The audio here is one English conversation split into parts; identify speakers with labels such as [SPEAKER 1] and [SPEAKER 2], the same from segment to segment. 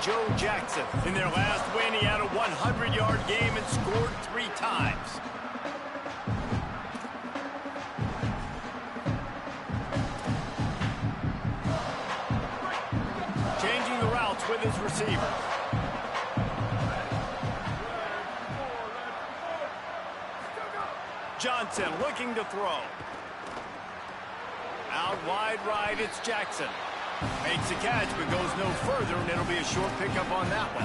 [SPEAKER 1] Joe Jackson. In their last win, he had a 100-yard game and scored 3 times. Changing the routes with his receiver. Johnson looking to throw. Out wide right, it's Jackson. Makes a catch, but goes no further, and it'll be a short pickup on that one.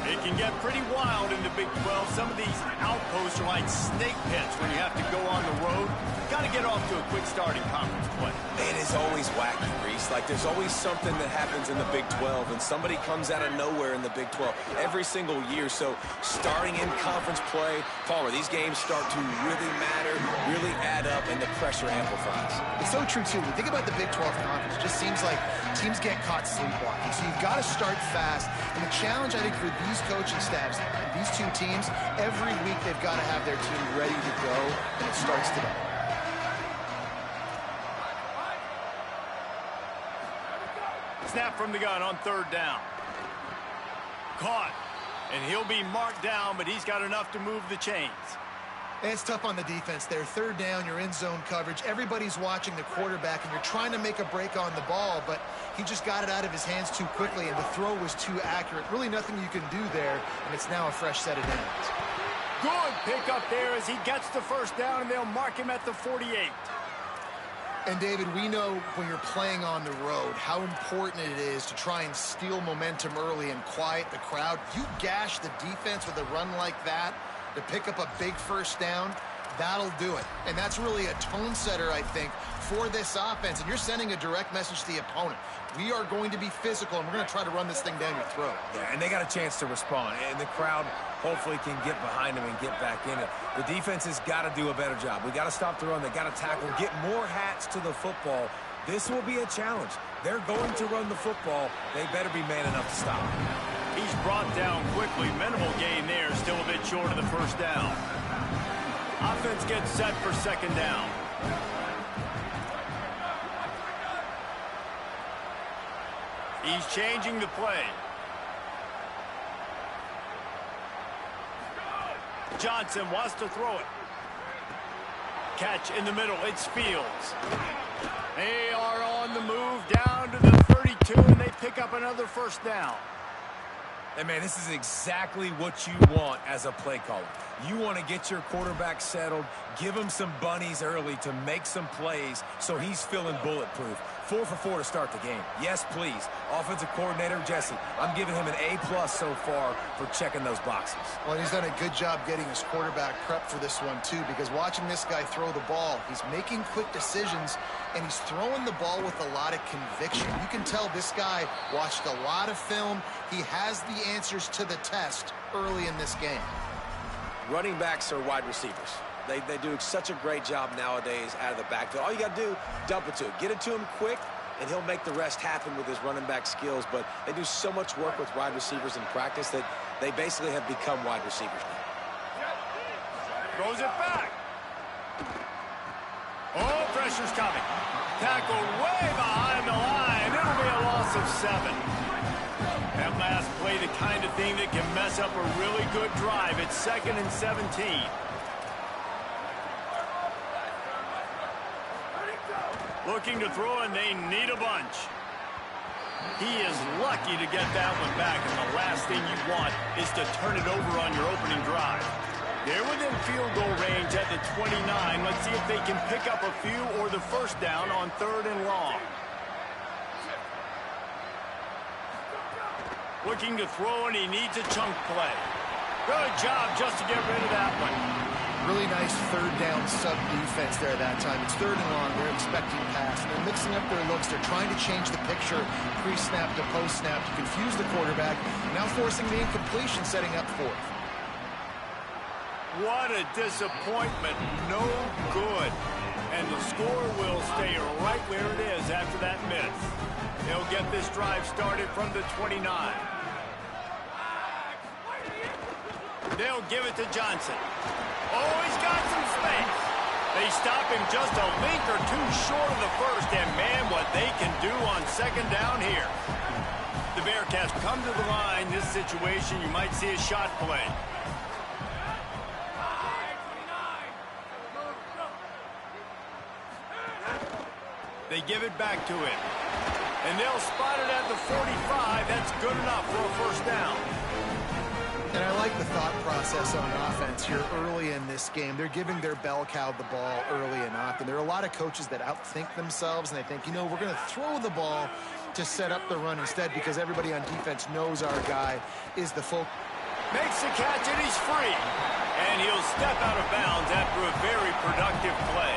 [SPEAKER 1] It can get pretty wild in the Big 12. Some of these outposts are like snake pits when you have to go on the road. Got to get off to a quick start in conference play.
[SPEAKER 2] Man, it's always wacky, Reese. Like, there's always something that happens in the Big 12, and somebody comes out of nowhere in the Big 12 every single year. So, starting in conference play, Palmer, these games start to really matter, really add up, and the pressure amplifies.
[SPEAKER 3] It's so true, too. When you think about the Big 12 conference, it just seems like teams get caught sleepwalking. So, you've got to start fast. And the challenge, I think, for these coaching staffs, these two teams, every week they've got to have their team ready to go, and it starts today.
[SPEAKER 1] Snap from the gun on 3rd down. Caught. And he'll be marked down, but he's got enough to move the chains.
[SPEAKER 3] And it's tough on the defense there. 3rd down, you're in zone coverage. Everybody's watching the quarterback, and you're trying to make a break on the ball, but he just got it out of his hands too quickly, and the throw was too accurate. Really nothing you can do there, and it's now a fresh set of downs.
[SPEAKER 1] Good pickup there as he gets the 1st down, and they'll mark him at the 48.
[SPEAKER 3] And, David, we know when you're playing on the road how important it is to try and steal momentum early and quiet the crowd. You gash the defense with a run like that to pick up a big 1st down, that'll do it. And that's really a tone setter, I think, for this offense. And you're sending a direct message to the opponent. We are going to be physical, and we're going to try to run this thing down your throat.
[SPEAKER 2] Yeah, and they got a chance to respond. And the crowd hopefully can get behind them and get back in it. The defense has got to do a better job. We got to stop the run. They got to tackle, get more hats to the football. This will be a challenge. They're going to run the football. They better be man enough to stop.
[SPEAKER 1] He's brought down quickly. Minimal gain there. Still a bit short of the 1st down. Offense gets set for 2nd down. He's changing the play. Johnson wants to throw it. Catch in the middle. It's Fields. They are on the move down to the 32, and they pick up another 1st down.
[SPEAKER 2] And, man, this is exactly what you want as a play caller. You want to get your quarterback settled, give him some bunnies early to make some plays so he's feeling bulletproof. 4 for 4 to start the game. Yes, please. Offensive coordinator Jesse, I'm giving him an A+ so far for checking those boxes.
[SPEAKER 3] Well, he's done a good job getting his quarterback prepped for this one, too, because watching this guy throw the ball, he's making quick decisions, and he's throwing the ball with a lot of conviction. You can tell this guy watched a lot of film. He has the answers to the test early in this game.
[SPEAKER 2] Running backs are wide receivers. They do such a great job nowadays out of the backfield. All you got to do, dump it to him. Get it to him quick, and he'll make the rest happen with his running back skills. But they do so much work with wide receivers in practice that they basically have become wide receivers now.
[SPEAKER 1] Throws it back. Oh, pressure's coming. Tackled way behind the line. It'll be a loss of 7. That last play, the kind of thing that can mess up a really good drive. It's 2nd and 17. Looking to throw, and they need a bunch. He is lucky to get that one back, and the last thing you want is to turn it over on your opening drive. They're within field goal range at the 29. Let's see if they can pick up a few or the 1st down on 3rd and long. Looking to throw, and he needs a chunk play. Good job just to get rid of that one.
[SPEAKER 3] Really nice 3rd down sub-defense there that time. It's 3rd and long. They're expecting pass, and they're mixing up their looks. They're trying to change the picture pre-snap to post-snap to confuse the quarterback, now forcing the incompletion, setting up 4th.
[SPEAKER 1] What a disappointment. No good. And the score will stay right where it is after that miss. They'll get this drive started from the 29. They'll give it to Johnson. Oh, he's got some space. They stop him just a link or two short of the 1st, and man, what they can do on 2nd down here. The Bearcats come to the line. This situation, you might see a shot play. They give it back to him. And they'll spot it at the 45. That's good enough for a first down.
[SPEAKER 3] And I like the thought process on offense here early in this game. They're giving their bell cow the ball early and often. There are a lot of coaches that outthink themselves, and they think, you know, we're going to throw the ball to set up the run instead because everybody on defense knows our guy is the full.
[SPEAKER 1] Makes the catch, and he's free. And he'll step out of bounds after a very productive play.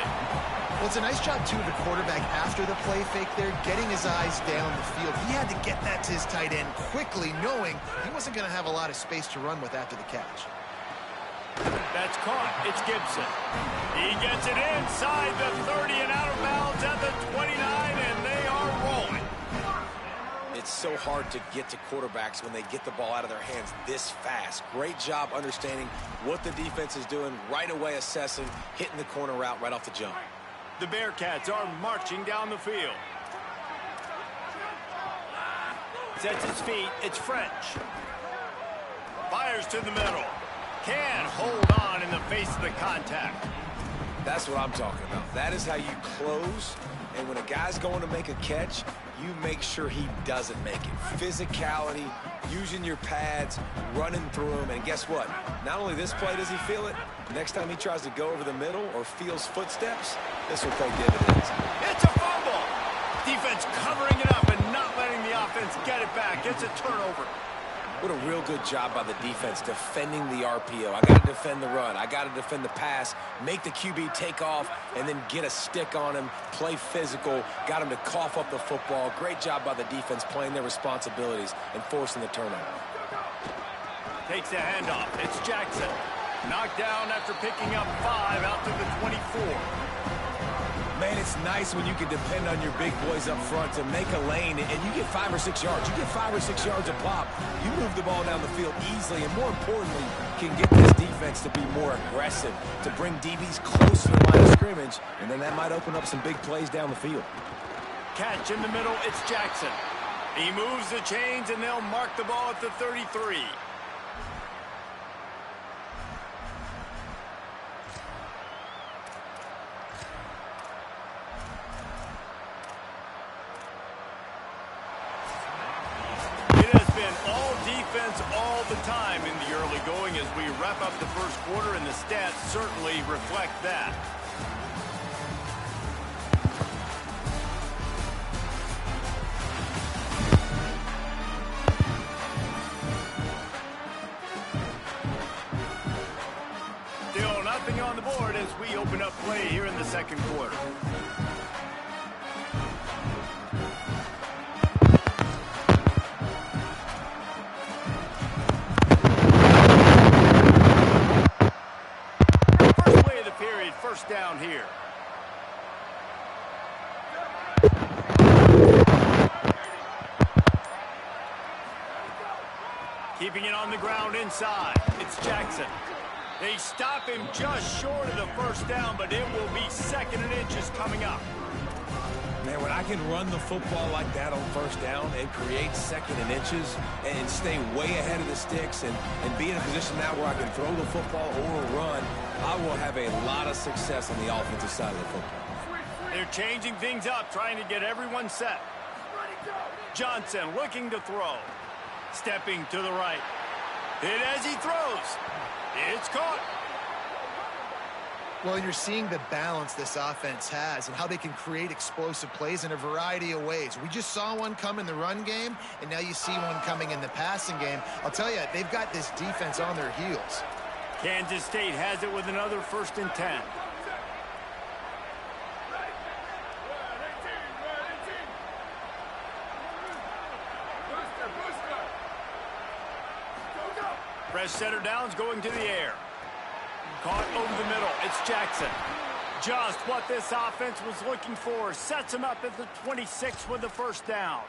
[SPEAKER 3] Well, it's a nice job, too, of the quarterback after the play fake there, getting his eyes down the field. He had to get that to his tight end quickly, knowing he wasn't going to have a lot of space to run with after the catch.
[SPEAKER 1] That's caught. It's Gibson. He gets it inside the 30 and out of bounds at the 29, and they are rolling.
[SPEAKER 2] It's so hard to get to quarterbacks when they get the ball out of their hands this fast. Great job understanding what the defense is doing, right away assessing, hitting the corner route right off the jump.
[SPEAKER 1] The Bearcats are marching down the field. Sets his feet. It's French. Fires to the middle. Can hold on in the face of the contact.
[SPEAKER 2] That's what I'm talking about. That is how you close. And when a guy's going to make a catch, you make sure he doesn't make it. Physicality, using your pads, running through them. And guess what? Not only this play does he feel it, next time he tries to go over the middle or feels footsteps, this will pay dividends.
[SPEAKER 1] It's a fumble. Defense covering it up and not letting the offense get it back. It's a turnover.
[SPEAKER 2] What a real good job by the defense defending the RPO. I got to defend the run. I got to defend the pass, make the QB take off, and then get a stick on him, play physical, got him to cough up the football. Great job by the defense playing their responsibilities and forcing the turnover.
[SPEAKER 1] Takes the handoff. It's Jackson. Knocked down after picking up 5 out to the 24.
[SPEAKER 2] Man, it's nice when you can depend on your big boys up front to make a lane, and you get 5 or 6 yards. You get 5 or 6 yards a pop. You move the ball down the field easily, and more importantly, can get this defense to be more aggressive, to bring DBs closer to the line of scrimmage, and then that might open up some big plays down the field.
[SPEAKER 1] Catch in the middle, it's Jackson. He moves the chains, and they'll mark the ball at the 33. All the time in the early going as we wrap up the first quarter, and the stats certainly reflect that. Still nothing on the board as we open up play here in the second quarter. First down here. Keeping it on the ground inside. It's Jackson. They stop him just short of the first down, but it will be 2nd and inches coming up.
[SPEAKER 2] Man, when I can run the football like that on first down and create 2nd and inches and stay way ahead of the sticks and be in a position now where I can throw the football or run, I will have a lot of success on the offensive side of the football.
[SPEAKER 1] They're changing things up, trying to get everyone set. Johnson looking to throw. Stepping to the right. Hit as he throws. It's caught.
[SPEAKER 3] Well, you're seeing the balance this offense has and how they can create explosive plays in a variety of ways. We just saw one come in the run game, and now you see one coming in the passing game. I'll tell you, they've got this defense on their heels.
[SPEAKER 1] Kansas State has it with another 1st and 10. Fresh center downs going to the air. Caught over the middle. It's Jackson. Just what this offense was looking for. Sets him up at the 26 with the first down.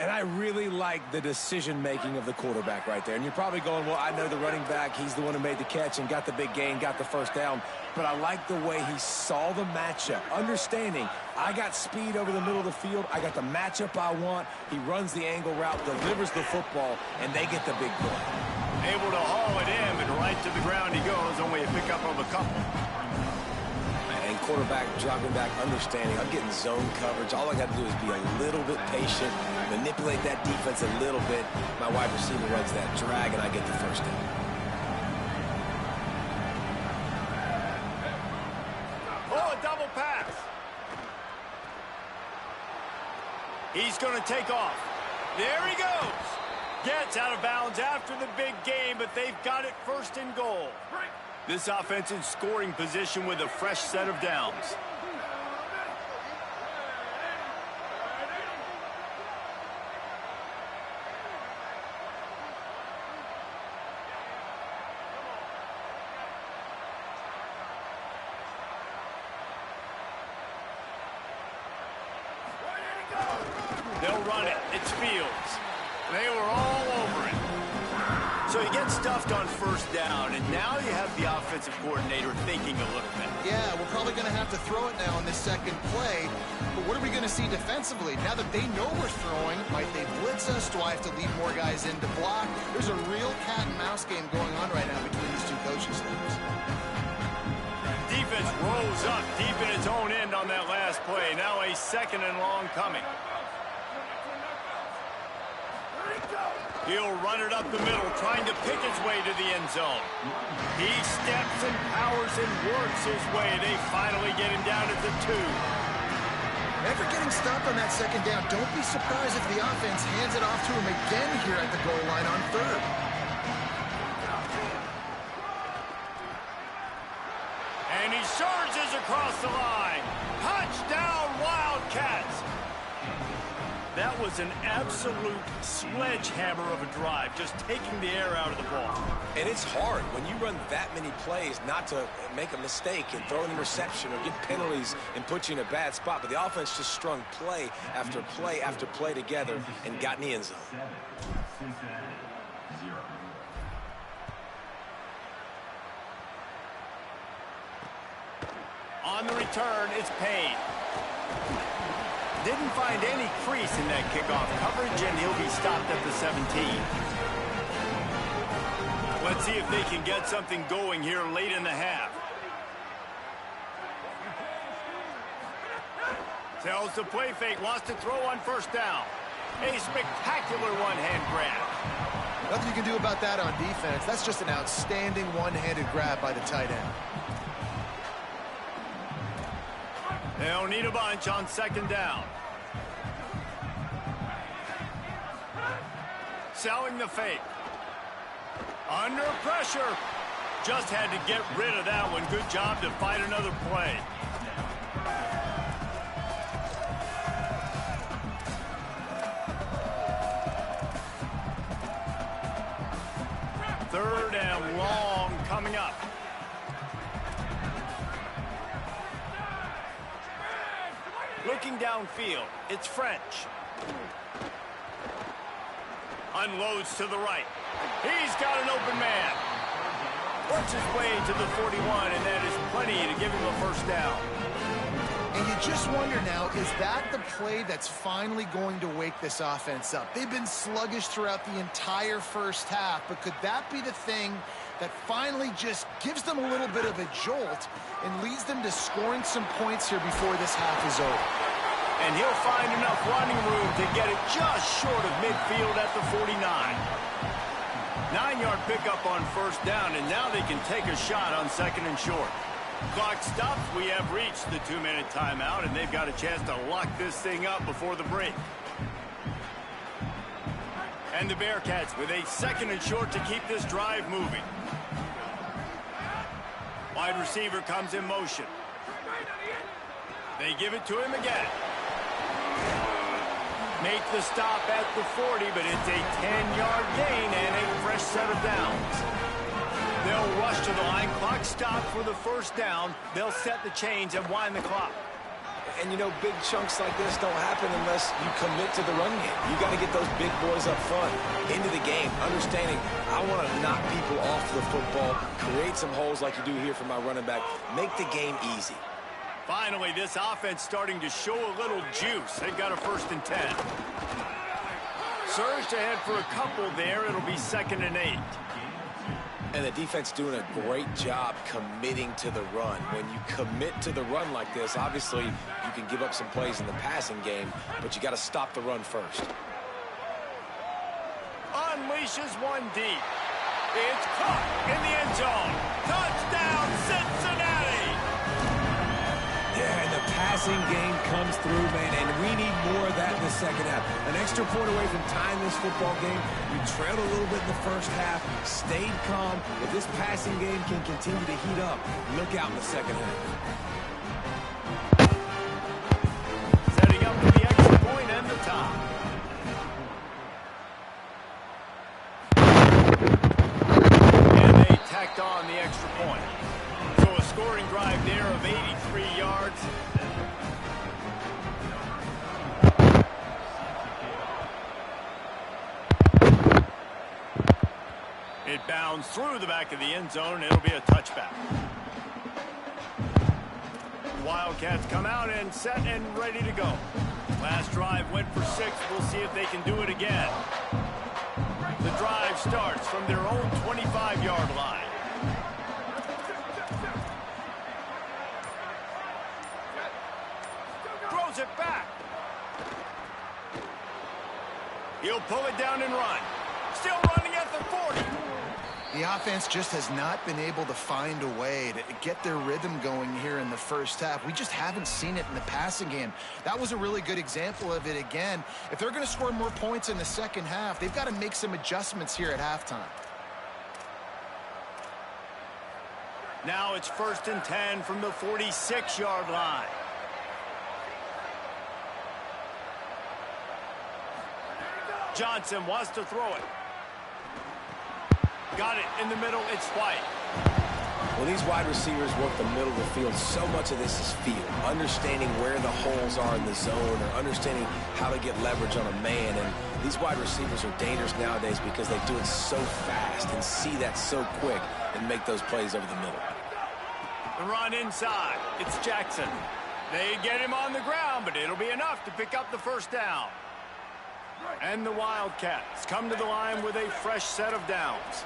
[SPEAKER 2] And I really like the decision-making of the quarterback right there. And you're probably going, well, I know the running back. He's the one who made the catch and got the big gain, got the first down. But I like the way he saw the matchup, understanding I got speed over the middle of the field. I got the matchup I want. He runs the angle route, delivers the football, and they get the big play.
[SPEAKER 1] Able to haul it in, and right to the ground he goes. Only a pickup of a couple.
[SPEAKER 2] And quarterback dropping back, understanding I'm getting zone coverage. All I got to do is be a little bit patient, manipulate that defense a little bit. My wide receiver runs that drag, and I get the first down.
[SPEAKER 1] Oh, a double pass. He's going to take off. There he goes. Gets out of bounds after the big game, but they've got it first and goal. This offense in scoring position with a fresh set of downs. They'll run it. It's Fields. They were all over it. So you get stuffed on first down, and now you have the offensive coordinator thinking a little bit.
[SPEAKER 3] Yeah, we're probably going to have to throw it now on this second play. But what are we going to see defensively? Now that they know we're throwing, might they blitz us? Do I have to leave more guys in to block? There's a real cat and mouse game going on right now between these two coaching staffs.
[SPEAKER 1] Defense rose up deep in its own end on that last play. Now a second and long coming. He'll run it up the middle, trying to pick his way to the end zone. He steps and powers and works his way. They finally get him down at the 2.
[SPEAKER 3] After getting stopped on that second down, don't be surprised if the offense hands it off to him again here at the goal line on third.
[SPEAKER 1] And he surges across the line. Touchdown, Wildcats! That was an absolute sledgehammer of a drive, just taking the air out of the ball.
[SPEAKER 2] And it's hard when you run that many plays not to make a mistake and throw an interception or get penalties and put you in a bad spot. But the offense just strung play after play after play together and got in the end zone.
[SPEAKER 1] On the return, it's Payne. Didn't find any crease in that kickoff coverage, and he'll be stopped at the 17. Let's see if they can get something going here late in the half. Tells the play fake, wants to throw on first down. A spectacular one-hand grab.
[SPEAKER 3] Nothing you can do about that on defense. That's just an outstanding one-handed grab by the tight end.
[SPEAKER 1] They'll need a bunch on second down. Selling the fake. Under pressure. Just had to get rid of that one. Good job to fight another play. Third and long coming up. Looking downfield, it's French. Unloads to the right. He's got an open man. Works his way to the 41, and that is plenty to give him a first down.
[SPEAKER 3] And you just wonder now, is that the play that's finally going to wake this offense up? They've been sluggish throughout the entire first half, but could that be the thing that finally just gives them a little bit of a jolt and leads them to scoring some points here before this half is over?
[SPEAKER 1] And he'll find enough running room to get it just short of midfield at the 49. 9-yard pickup on first down, and now they can take a shot on second and short. Clock stops. We have reached the 2-minute timeout, and they've got a chance to lock this thing up before the break. And the Bearcats with a second and short to keep this drive moving. Wide receiver comes in motion. They give it to him again. Make the stop at the 40, but it's a 10-yard gain and a fresh set of downs. They'll rush to the line. Clock stopped for the first down. They'll set the chains and wind the clock.
[SPEAKER 2] And, you know, big chunks like this don't happen unless you commit to the run game. You got to get those big boys up front into the game, understanding I want to knock people off the football, create some holes like you do here for my running back, make the game easy.
[SPEAKER 1] Finally, this offense starting to show a little juice. They've got a 1st and 10. Surged ahead for a couple there. It'll be 2nd and 8.
[SPEAKER 2] And the defense doing a great job committing to the run. When you commit to the run like this, obviously you can give up some plays in the passing game, but you got to stop the run first.
[SPEAKER 1] Unleashes one deep. It's caught in the end zone. Touchdown, Cincinnati!
[SPEAKER 2] Yeah, and the passing game comes through, man, and we need more of that in the second half. An extra point away from tying this football game. You trailed a little bit in the first half, stayed calm. If this passing game can continue to heat up, look out in the second half.
[SPEAKER 1] Setting up for the extra point and the top. And they tacked on the extra point. So a scoring drive there of 83 yards. It bounds through the back of the end zone. It'll be a touchback. Wildcats come out and set and ready to go. Last drive went for 6. We'll see if they can do it again. The drive starts from their own 25-yard line. Throws it back. He'll pull it down and run. Still running at the 40.
[SPEAKER 3] The offense just has not been able to find a way to get their rhythm going here in the first half. We just haven't seen it in the passing game. That was a really good example of it again. If they're going to score more points in the second half, they've got to make some adjustments here at halftime.
[SPEAKER 1] Now it's 1st and 10 from the 46-yard line. Johnson wants to throw it. Got it in the middle. It's White.
[SPEAKER 2] When these wide receivers work the middle of the field, so much of this is feel. Understanding where the holes are in the zone or understanding how to get leverage on a man. And these wide receivers are dangerous nowadays because they do it so fast and see that so quick and make those plays over the middle.
[SPEAKER 1] The run inside. It's Jackson. They get him on the ground, but it'll be enough to pick up the 1st down. And the Wildcats come to the line with a fresh set of downs.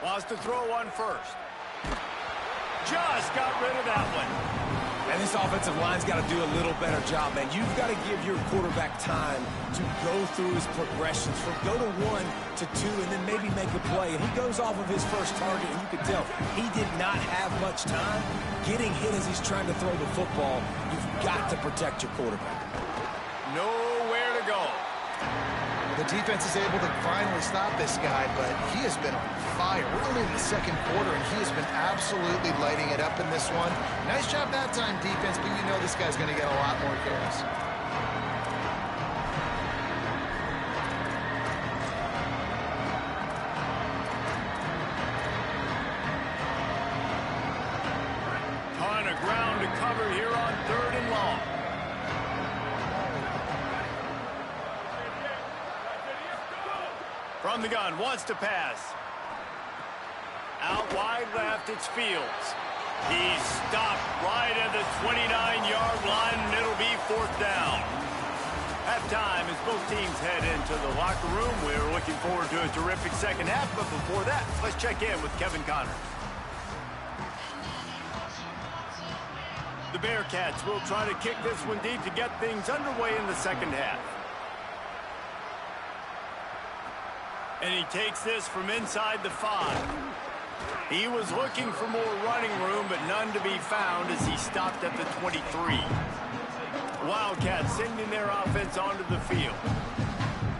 [SPEAKER 1] Wants to throw one first. Just got rid of that one.
[SPEAKER 2] And this offensive line's got to do a little better job, man. You've got to give your quarterback time to go through his progressions from go to 1 to 2 and then maybe make a play. And he goes off of his first target, and you can tell he did not have much time getting hit as he's trying to throw the football. You've got to protect your quarterback.
[SPEAKER 1] Nowhere to go.
[SPEAKER 3] The defense is able to finally stop this guy, but he has been on fire. We're only in the second quarter, and he has been absolutely lighting it up in this one. Nice job that time, defense, but you know this guy's going to get a lot more carries.
[SPEAKER 1] Ton of ground to cover here on 3rd and long. From the gun, wants to pass. Out wide left, it's Fields. He's stopped right at the 29-yard line, and it'll be 4th down. Halftime as both teams head into the locker room. We're looking forward to a terrific second half, but before that, let's check in with Kevin Connors. The Bearcats will try to kick this one deep to get things underway in the second half. And he takes this from inside the 5. He was looking for more running room, but none to be found as he stopped at the 23. Wildcats sending their offense onto the field.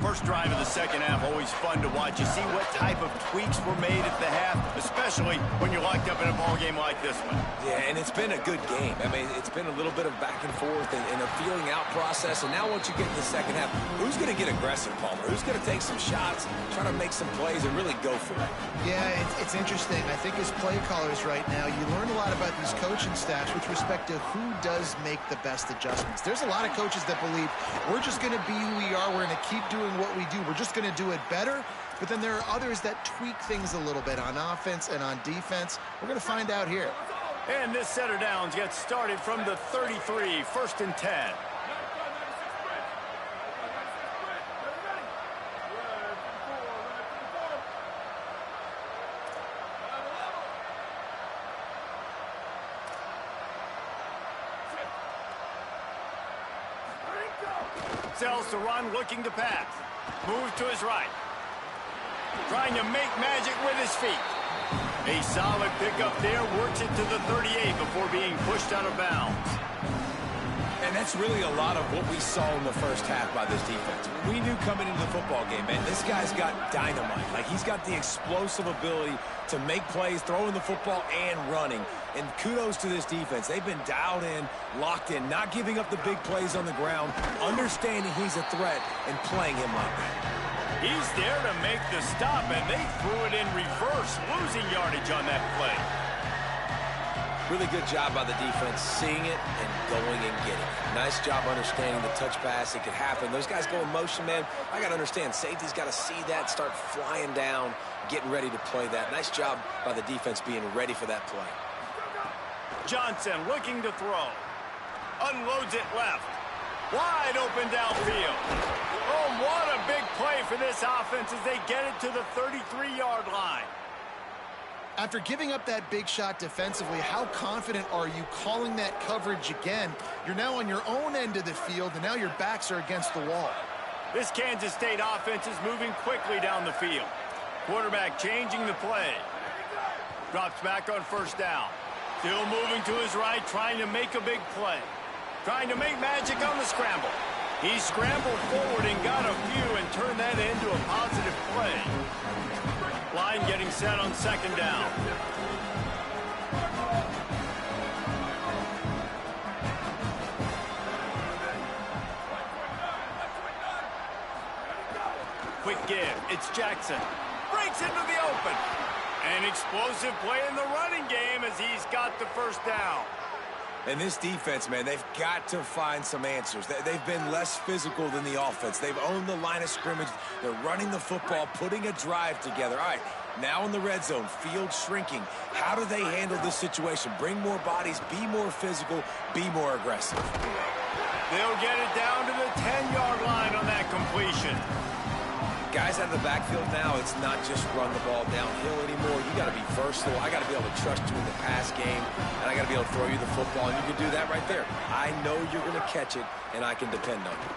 [SPEAKER 1] First drive of the second half, always fun to watch. You see what type of tweaks were made at the half, especially when you're locked up in a ball game like this one.
[SPEAKER 2] Yeah, and it's been a good game. I mean, it's been a little bit of back and forth and a feeling out process. And now once you get in the second half, who's going to get aggressive, Palmer? Who's going to take some shots, try to make some plays, and really go for it?
[SPEAKER 3] Yeah, it's interesting. I think as play callers right now, you learn a lot about these coaching staffs with respect to who does make the best adjustments. There's a lot of coaches that believe we're just going to be who we are. We're going to keep doing what we do. We're just going to do it better. But then there are others that tweak things a little bit on offense and on defense. We're going to find out here.
[SPEAKER 1] And this setter downs gets started from the 33, 1st and 10. Sells to run, looking to pass. Moves to his right. Trying to make magic with his feet. A solid pickup there, works it to the 38 before being pushed out of bounds.
[SPEAKER 2] And that's really a lot of what we saw in the first half by this defense. We knew coming into the football game, man, this guy's got dynamite. Like, he's got the explosive ability to make plays, throwing the football and running. And kudos to this defense. They've been dialed in, locked in, not giving up the big plays on the ground, understanding he's a threat, and playing him like that.
[SPEAKER 1] He's there to make the stop, and they threw it in reverse, losing yardage on that play.
[SPEAKER 2] Really good job by the defense, seeing it and going and getting it. Nice job understanding the touch pass. It could happen. Those guys go in motion, man. I got to understand, safety's got to see that, start flying down, getting ready to play that. Nice job by the defense being ready for that play.
[SPEAKER 1] Johnson looking to throw. Unloads it left. Wide open downfield. Oh, what a big play for this offense as they get it to the 33-yard line.
[SPEAKER 3] After giving up that big shot defensively, how confident are you calling that coverage again? You're now on your own end of the field, and now your backs are against the wall.
[SPEAKER 1] This Kansas State offense is moving quickly down the field. Quarterback changing the play. Drops back on first down. Still moving to his right, trying to make a big play. Trying to make magic on the scramble. He scrambled forward and got a few and turned that into a positive play. Line getting set on second down. Quick give. It's Jackson. Breaks into the open. An explosive play in the running game as he's got the first down.
[SPEAKER 2] And this defense, man, they've got to find some answers. They've been less physical than the offense. They've owned the line of scrimmage. They're running the football, putting a drive together. All right, now in the red zone, field shrinking. How do they handle this situation? Bring more bodies, be more physical, be more aggressive.
[SPEAKER 1] They'll get it down to the 10-yard line on that completion.
[SPEAKER 2] Guys out of the backfield now, it's not just run the ball downhill anymore. You got to be versatile. I got to be able to trust you in the pass game, and I got to be able to throw you the football, and you can do that right there. I know you're going to catch it, and I can depend on you.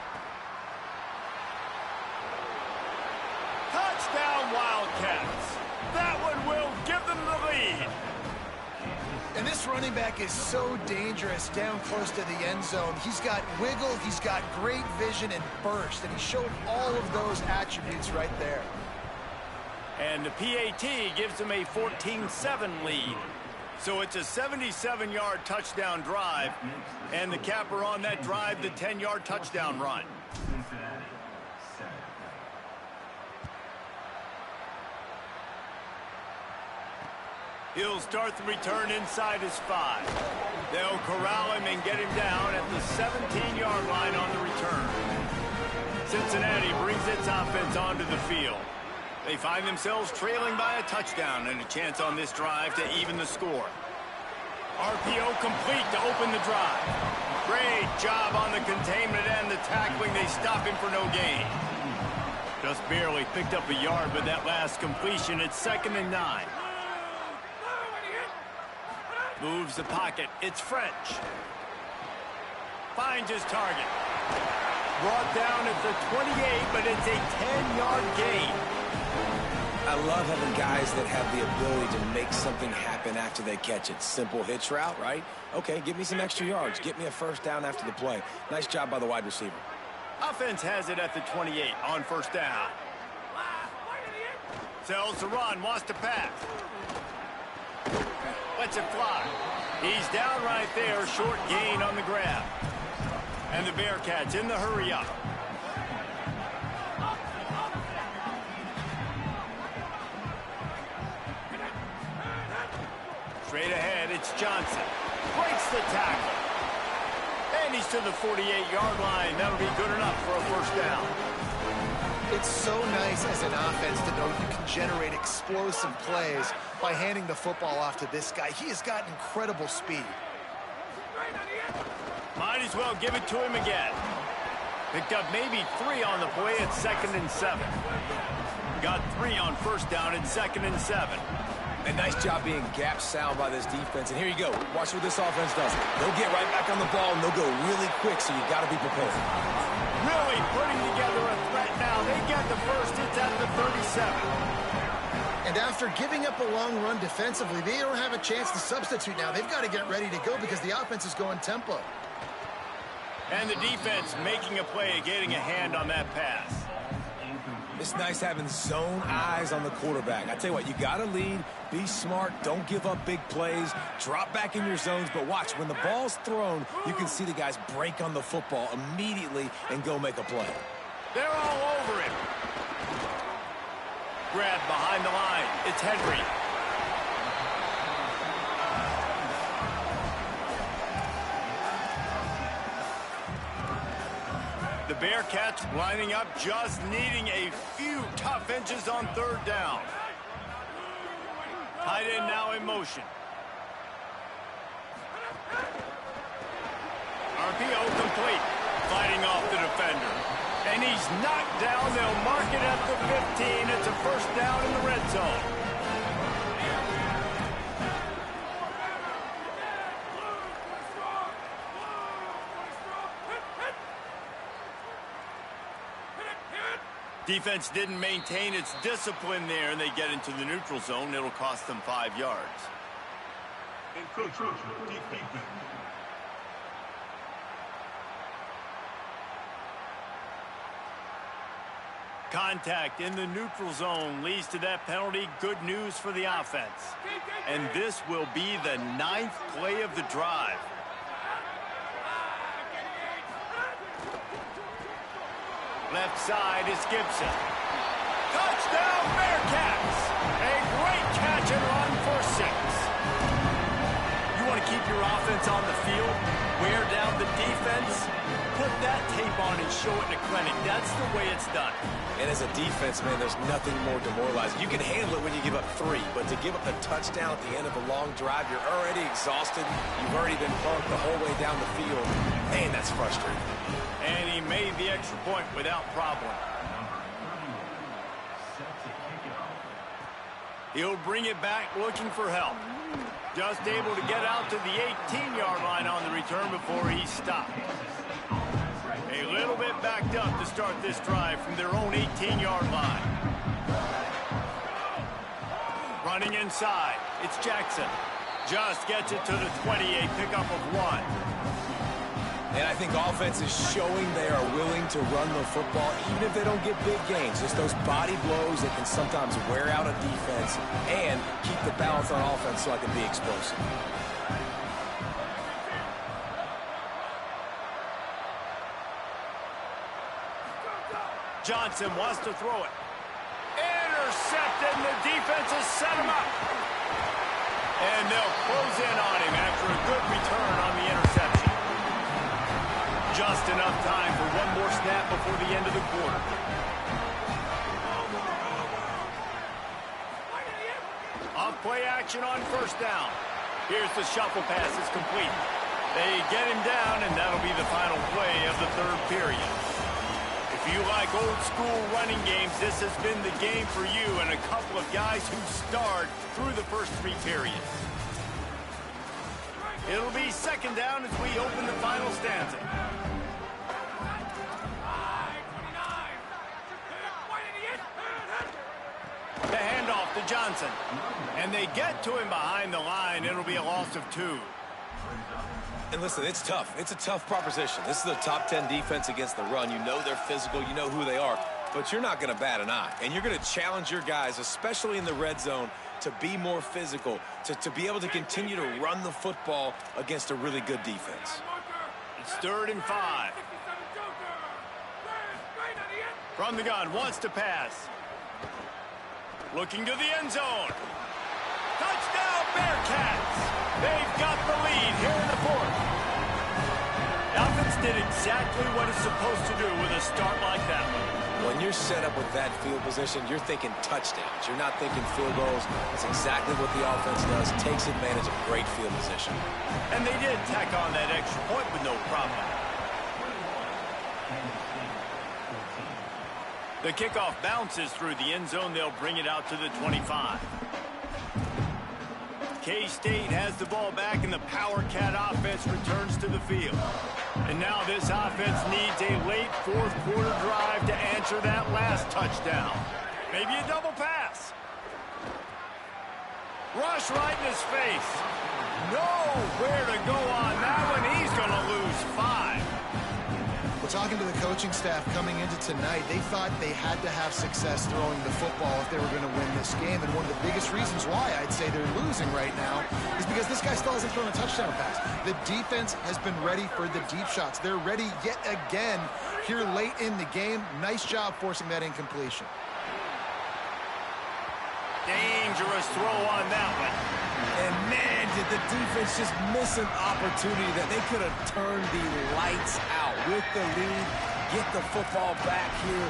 [SPEAKER 1] Touchdown, Wildcats. That one will give them the lead.
[SPEAKER 3] And this running back is so dangerous down close to the end zone. He's got wiggle, he's got great vision and burst, and he showed all of those attributes right there.
[SPEAKER 1] And the PAT gives him a 14-7 lead. So it's a 77-yard touchdown drive, and the capper on that drive, the 10-yard touchdown run. He'll start the return inside his 5. They'll corral him and get him down at the 17-yard line on the return. Cincinnati brings its offense onto the field. They find themselves trailing by a touchdown and a chance on this drive to even the score. RPO complete to open the drive. Great job on the containment and the tackling. They stop him for no gain. Just barely picked up a yard with that last completion. It's 2nd and 9. Moves the pocket. It's French. Finds his target. Brought down at the 28, but it's a 10-yard gain.
[SPEAKER 2] I love having guys that have the ability to make something happen after they catch it. Simple hitch route, right? Okay, give me some extra yards. Get me a first down after the play. Nice job by the wide receiver.
[SPEAKER 1] Offense has it at the 28 on first down. Sells the run, wants to pass. Lets it fly. He's down right there, short gain on the grab. And the Bearcats in the hurry up. Straight ahead, it's Johnson. Breaks the tackle. And he's to the 48-yard line. That'll be good enough for a first down.
[SPEAKER 3] It's so nice as an offense to know you can generate explosive plays by handing the football off to this guy. He has got incredible speed.
[SPEAKER 1] Might as well give it to him again. Picked up maybe 3 on the play at 2nd and 7. Got 3 on first down at 2nd and 7.
[SPEAKER 2] A nice job being gap sound by this defense. And here you go. Watch what this offense does. They'll get right back on the ball, and they'll go really quick, so you got to be prepared.
[SPEAKER 1] Really putting together a threat now. They get the first. It's at the 37.
[SPEAKER 3] And after giving up a long run defensively, they don't have a chance to substitute now. They've got to get ready to go because the offense is going tempo.
[SPEAKER 1] And the defense making a play, getting a hand on that pass.
[SPEAKER 2] It's nice having zone eyes on the quarterback. I tell you what, you got to lead, be smart, don't give up big plays, drop back in your zones, but watch, when the ball's thrown, you can see the guys break on the football immediately and go make a play.
[SPEAKER 1] They're all over him. Grab behind the line. It's Henry. The Bearcats lining up, just needing a few tough inches on third down. Tight end now in motion. RPO complete. Fighting off the defender. And he's knocked down. They'll mark it at the 15. It's a first down in the red zone. Defense didn't maintain its discipline there, and they get into the neutral zone. It'll cost them 5 yards. Contact in the neutral zone leads to that penalty. Good news for the offense. And this will be the 9th play of the drive. Left side is Gibson. Touchdown, Bearcats! A great catch and run for 6. You want to keep your offense on the field, wear down the defense, put that tape on and show it in a clinic. That's the way it's done.
[SPEAKER 2] And as a defense, man, there's nothing more demoralizing. You can handle it when you give up 3, but to give up the touchdown at the end of a long drive, you're already exhausted. You've already been punked the whole way down the field. Man, that's frustrating.
[SPEAKER 1] And he made the extra point without problem. He'll bring it back looking for help. Just able to get out to the 18-yard line on the return before he stopped. A little bit backed up to start this drive from their own 18-yard line. Running inside, it's Jackson. Just gets it to the 28, pickup of 1.
[SPEAKER 2] And I think offense is showing they are willing to run the football, even if they don't get big gains. Just those body blows that can sometimes wear out a defense and keep the balance on offense so I can be explosive.
[SPEAKER 1] Johnson wants to throw it. Intercepted, and the defense has set him up. And they'll close in on him after a good return on the interception. Just enough time for one more snap before the end of the quarter. Off play action on first down. Here's the shuffle pass. It's complete. They get him down, and that'll be the final play of the third period. If you like old school running games, this has been the game for you and a couple of guys who starred through the first 3 periods. It'll be second down as we open the final stanza. The handoff to Johnson. And they get to him behind the line. It'll be a loss of 2.
[SPEAKER 2] And listen, it's tough. It's a tough proposition. This is a top 10 defense against the run. You know they're physical. You know who they are. But you're not going to bat an eye. And you're going to challenge your guys, especially in the red zone, to be more physical, to be able to continue to run the football against a really good defense.
[SPEAKER 1] It's 3rd and 5. From the gun, wants to pass. Looking to the end zone. Touchdown, Bearcats! They've got the lead here in the 4th. The offense did exactly what it's supposed to do with a start like that one.
[SPEAKER 2] When you're set up with that field position, you're thinking touchdowns. You're not thinking field goals. That's exactly what the offense does. Takes advantage of great field position.
[SPEAKER 1] And they did tack on that extra point with no problem. The kickoff bounces through the end zone. They'll bring it out to the 25. K-State has the ball back, and the Power Cat offense returns to the field. And now this offense needs a late 4th quarter drive to answer that last touchdown. Maybe a double pass. Rush right in his face. Nowhere to go on that one. He's going to lose 5.
[SPEAKER 3] Well, talking to the coaching staff coming into tonight, they thought they had to have success throwing the football if they were going to win this game. And one of the biggest reasons why I'd say they're losing right now is because this guy still hasn't thrown a touchdown pass. The defense has been ready for the deep shots. They're ready yet again here late in the game. Nice job forcing that incompletion.
[SPEAKER 1] Dangerous throw on that one.
[SPEAKER 2] And man, did the defense just miss an opportunity that they could have turned the lights out with the lead, get the football back here.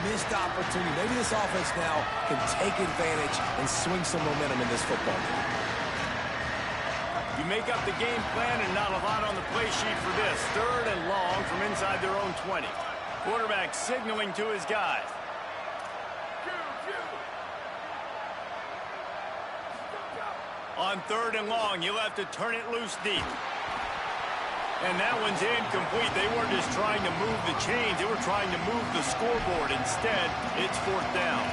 [SPEAKER 2] Missed opportunity. Maybe this offense now can take advantage and swing some momentum in this football game.
[SPEAKER 1] You make up the game plan and not a lot on the play sheet for this. 3rd and long from inside their own 20. Quarterback signaling to his guys. On 3rd and long, you'll have to turn it loose deep. And that one's incomplete. They weren't just trying to move the chains. They were trying to move the scoreboard. Instead, it's 4th down.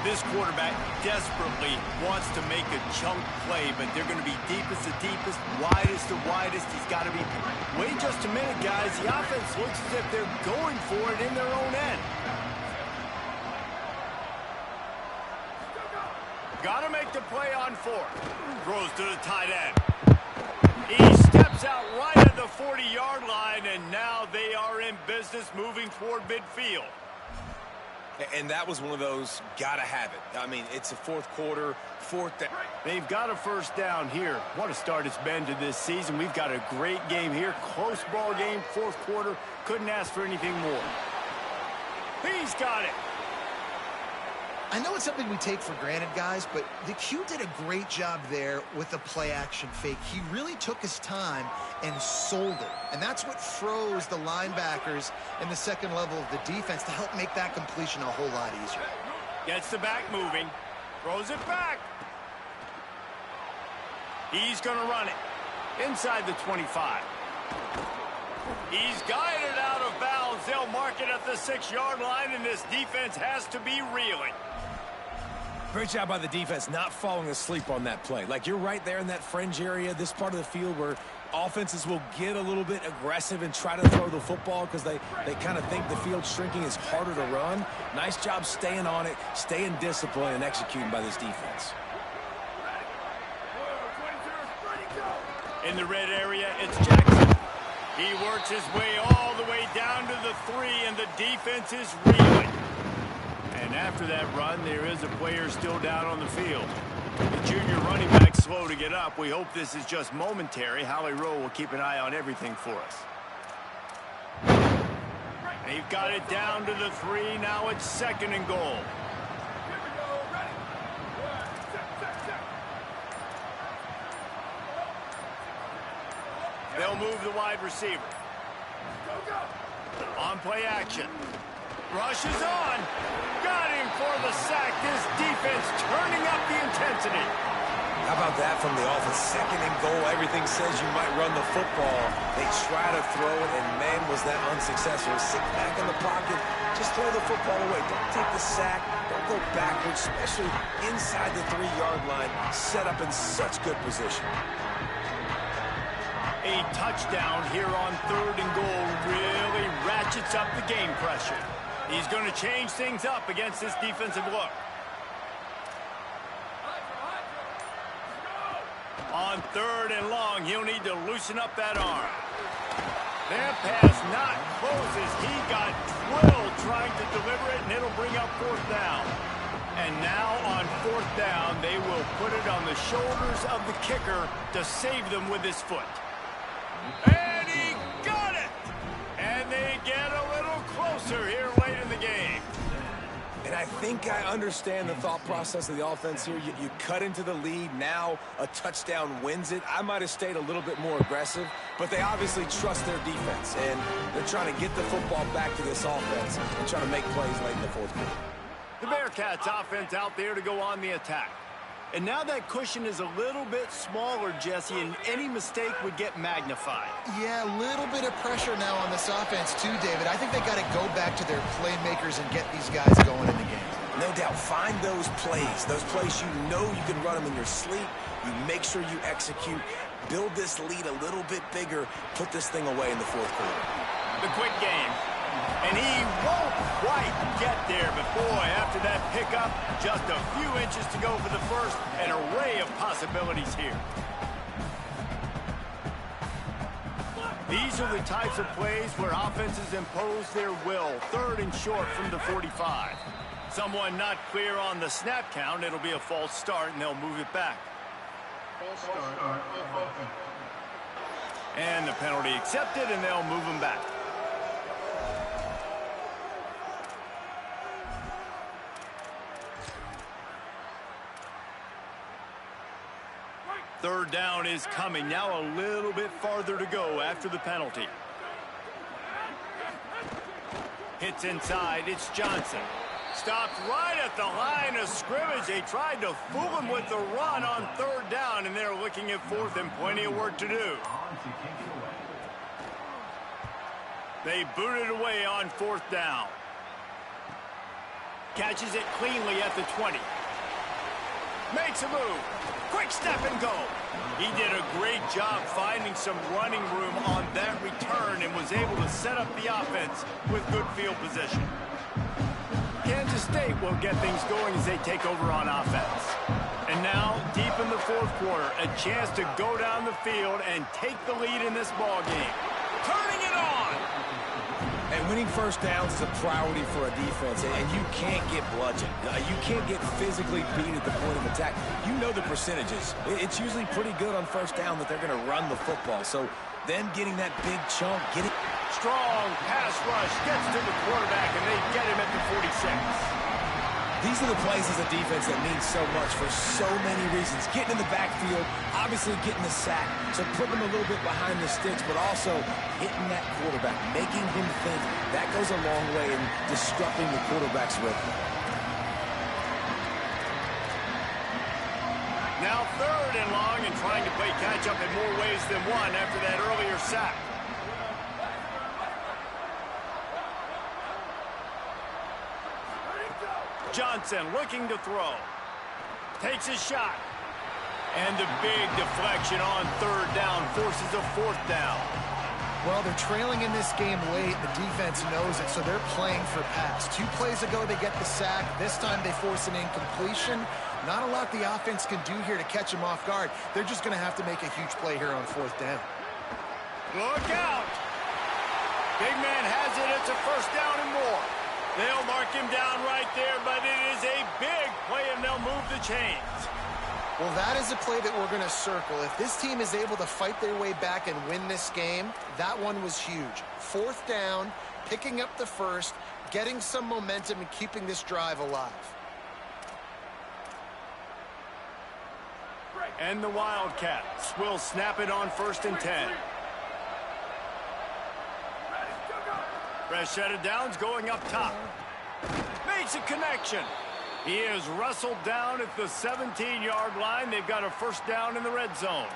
[SPEAKER 1] This quarterback desperately wants to make a chunk play, but they're going to be deepest to deepest, widest to widest. He's got to be... Wait just a minute, guys. The offense looks as if they're going for it in their own end. Got to make the play on 4th. Throws to the tight end. He steps out right at the 40-yard line, and now they are in business moving toward midfield.
[SPEAKER 2] And that was one of those gotta have it. I mean, it's a 4th quarter, 4th down.
[SPEAKER 1] They've got a 1st down here. What a start it's been to this season. We've got a great game here. Close ball game, 4th quarter. Couldn't ask for anything more. He's got it.
[SPEAKER 3] I know it's something we take for granted, guys, but the Q did a great job there with the play-action fake. He really took his time and sold it. And that's what froze the linebackers in the second level of the defense to help make that completion a whole lot easier.
[SPEAKER 1] Gets the back moving. Throws it back. He's going to run it inside the 25. He's guided out of bounds. They'll mark it at the 6-yard line, and this defense has to be reeling.
[SPEAKER 2] Great job by the defense not falling asleep on that play. Like, you're right there in that fringe area, this part of the field where offenses will get a little bit aggressive and try to throw the football because they kind of think the field's shrinking is harder to run. Nice job staying on it, staying disciplined, and executing by this defense.
[SPEAKER 1] In the red area, it's Jackson. He works his way all the way down to the 3, and the defense is reeling. And after that run, there is a player still down on the field. The junior running back slow to get up. We hope this is just momentary. Howie Rowe will keep an eye on everything for us. They've got it down to the 3. Now it's 2nd and goal. They'll move the wide receiver. On play action. Rushes on. Got him for the sack. This defense turning up the intensity.
[SPEAKER 2] How about that from the offense? 2nd and goal. Everything says you might run the football. They try to throw it, and man, was that unsuccessful. Sit back in the pocket. Just throw the football away. Don't take the sack. Don't go backwards, especially inside the 3-yard line. Set up in such good position.
[SPEAKER 1] A touchdown here on 3rd and goal really ratchets up the game pressure. He's going to change things up against this defensive look. On 3rd and long, he'll need to loosen up that arm. That pass not closes. He got drilled trying to deliver it, and it'll bring up 4th down. And now on 4th down, they will put it on the shoulders of the kicker to save them with his foot. And he got it! And they get a little closer here late in the game.
[SPEAKER 2] And I think I understand the thought process of the offense here. You cut into the lead. Now a touchdown wins it. I might have stayed a little bit more aggressive, but they obviously trust their defense, and they're trying to get the football back to this offense and trying to make plays late in the 4th quarter.
[SPEAKER 1] The Bearcats offense out there to go on the attack. And now that cushion is a little bit smaller, Jesse, and any mistake would get magnified.
[SPEAKER 3] Yeah, a little bit of pressure now on this offense too, David. I think they got to go back to their playmakers and get these guys going in the game.
[SPEAKER 2] No doubt. Find those plays you know you can run them in your sleep. You make sure you execute. Build this lead a little bit bigger. Put this thing away in the 4th quarter.
[SPEAKER 1] The quick game. And he won't quite get there, but boy, after that pickup, just a few inches to go for the first. An array of possibilities here. These are the types of plays where offenses impose their will. 3rd and short from the 45. Someone not clear on the snap count. It'll be a false start, and they'll move it back.
[SPEAKER 4] False start.
[SPEAKER 1] And the penalty accepted, and they'll move him back. Third down is coming. Now a little bit farther to go after the penalty. Hits inside. It's Johnson. Stopped right at the line of scrimmage. They tried to fool him with the run on 3rd down, and they're looking at 4th and plenty of work to do. They boot it away on 4th down. Catches it cleanly at the 20. Makes a move. Quick step and go. He did a great job finding some running room on that return and was able to set up the offense with good field position. Kansas State will get things going as they take over on offense. And now, deep in the 4th quarter, a chance to go down the field and take the lead in this ball game. Turning it on.
[SPEAKER 2] And winning first downs is a priority for a defense, and you can't get bludgeoned. You can't get physically beat at the point of attack. You know the percentages. It's usually pretty good on first down that they're going to run the football. So then getting that big chunk, getting...
[SPEAKER 1] Strong pass rush gets to the quarterback, and they get him at the 46.
[SPEAKER 2] These are the plays as a defense that mean so much for so many reasons. Getting in the backfield, obviously getting the sack, so putting him a little bit behind the sticks, but also hitting that quarterback, making him think. That goes a long way in disrupting the quarterback's rhythm.
[SPEAKER 1] Now 3rd and long and trying to play catch-up in more ways than one after that earlier sack. Johnson looking to throw. Takes a shot. And the big deflection on 3rd down forces a 4th down.
[SPEAKER 3] Well, they're trailing in this game late. The defense knows it, so they're playing for pass. 2 plays ago, they get the sack. This time, they force an incompletion. Not a lot the offense can do here to catch them off guard. They're just going to have to make a huge play here on 4th down.
[SPEAKER 1] Look out. Big man has it. It's a 1st down and more. They'll mark him down right there, but it is a big play, and they'll move the chains.
[SPEAKER 3] Well, that is a play that we're going to circle. If this team is able to fight their way back and win this game, that one was huge. 4th down, picking up the first, getting some momentum, and keeping this drive alive.
[SPEAKER 1] And the Wildcats will snap it on 1st and 10. Fresh set of downs going up top. Makes a connection. He is wrestled down at the 17-yard line. They've got a 1st down in the red zone.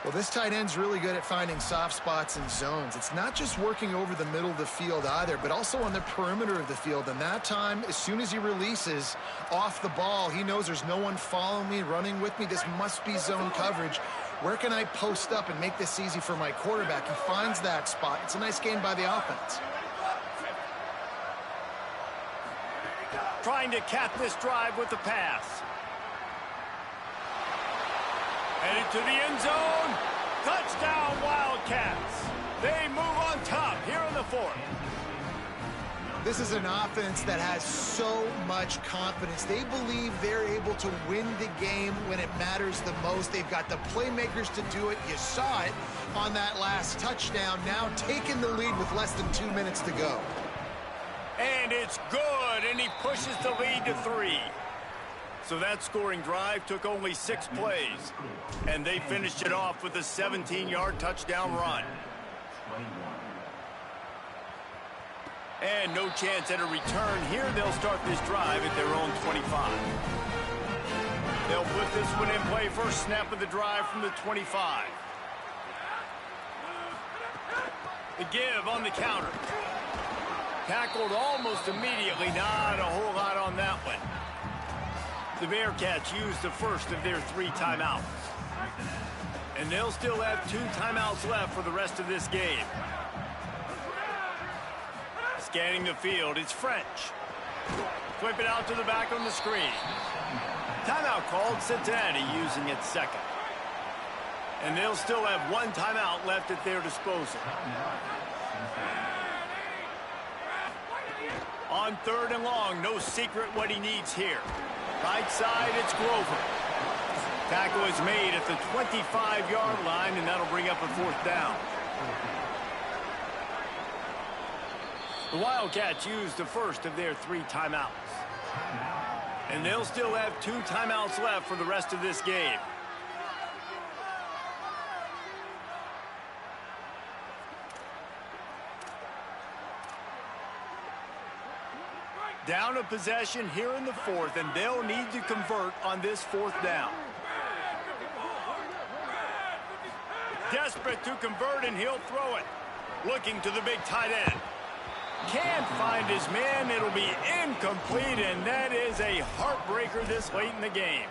[SPEAKER 3] Well, this tight end's really good at finding soft spots and zones. It's not just working over the middle of the field either, but also on the perimeter of the field. And that time, as soon as he releases off the ball, he knows there's no one following me, running with me. This must be zone coverage. Where can I post up and make this easy for my quarterback? He finds that spot. It's a nice gain by the offense.
[SPEAKER 1] Trying to cap this drive with the pass. Headed to the end zone. Touchdown, Wildcats. They move on top here in the fourth.
[SPEAKER 3] This is an offense that has so much confidence. They believe they're able to win the game when it matters the most. They've got the playmakers to do it. You saw it on that last touchdown. Now taking the lead with less than 2 minutes to go.
[SPEAKER 1] And it's good, and he pushes the lead to 3. So that scoring drive took only 6 plays, and they finished it off with a 17-yard touchdown run. And no chance at a return here. They'll start this drive at their own 25. They'll put this one in play. First snap of the drive from the 25. The give on the counter. Tackled almost immediately. Not a whole lot on that one. The Bearcats use the first of their 3 timeouts. And they'll still have 2 timeouts left for the rest of this game. Scanning the field, it's French. Flip it out to the back on the screen. Timeout called, Cincinnati using its second. And they'll still have 1 timeout left at their disposal. On 3rd and long, no secret what he needs here. Right side, it's Grover. Tackle is made at the 25-yard line, and that'll bring up a 4th down. The Wildcats use the first of their 3 timeouts. And they'll still have 2 timeouts left for the rest of this game. Down a possession here in the 4th, and they'll need to convert on this 4th down. Desperate to convert, and he'll throw it. Looking to the big tight end. Can't find his man. It'll be incomplete, and that is a heartbreaker this late in the game.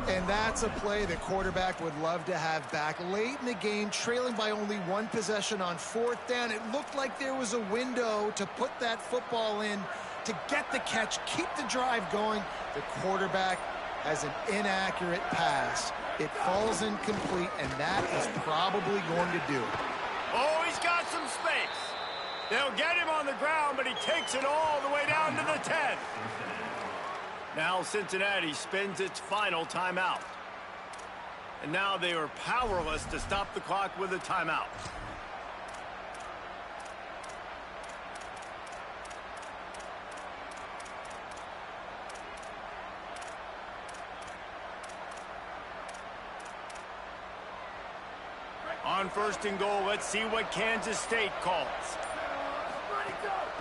[SPEAKER 3] And that's a play the quarterback would love to have back. Late in the game, trailing by only 1 possession on 4th down. It looked like there was a window to put that football in, to get the catch, keep the drive going. The quarterback has an inaccurate pass. It falls incomplete, and that is probably going to do it.
[SPEAKER 1] Oh, he's got some space. They'll get him on the ground, but he takes it all the way down to the 10. Now Cincinnati spends its final timeout. And now they are powerless to stop the clock with a timeout. On 1st and goal, let's see what Kansas State calls.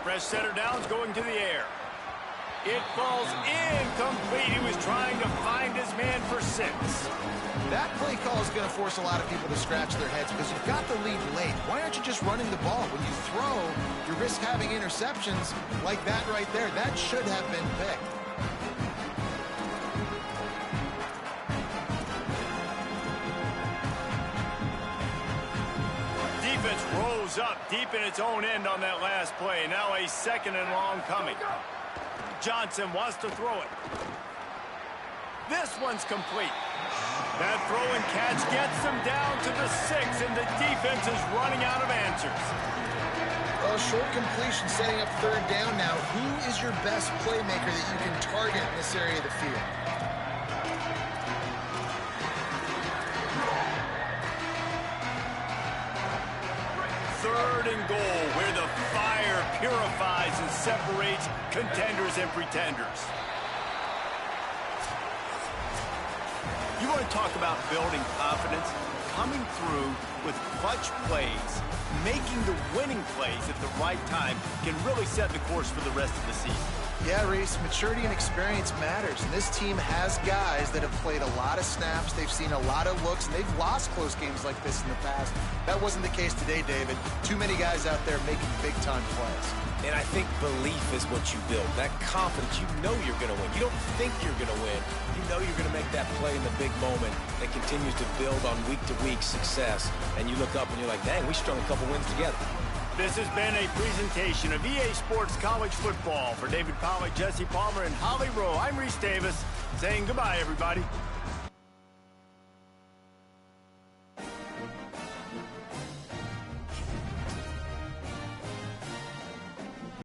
[SPEAKER 1] Fresh center down's going to the air. It falls incomplete. He was trying to find his man for 6.
[SPEAKER 3] That play call is going to force a lot of people to scratch their heads because you've got the lead late. Why aren't you just running the ball? When you throw, you risk having interceptions like that right there. That should have been picked.
[SPEAKER 1] Defense rose up deep in its own end on that last play. Now a 2nd and long coming. Johnson wants to throw it. This one's complete. That throw and catch gets them down to the 6, and the defense is running out of answers.
[SPEAKER 3] Well, short completion setting up 3rd down now. Who is your best playmaker that you can target in this area of the field?
[SPEAKER 1] Third and goal, where the fire purifies and separates contenders and pretenders. You want to talk about building confidence? Coming through with clutch plays making the winning plays at the right time can really set the course for the rest of the season.
[SPEAKER 3] Yeah, Reese, maturity and experience matters, and this team has guys that have played a lot of snaps, they've seen a lot of looks, and they've lost close games like this in the past. That wasn't the case today, David. Too many guys out there making big-time plays.
[SPEAKER 2] And I think belief is what you build. That confidence, you know you're going to win. You don't think you're going to win. You know you're going to make that play in the big moment that continues to build on week-to-week success. And you look up and you're like, dang, we strung a couple wins together.
[SPEAKER 1] This has been a presentation of EA Sports College Football. For David Pollack, Jesse Palmer, and Holly Rowe, I'm Reese Davis saying goodbye, everybody.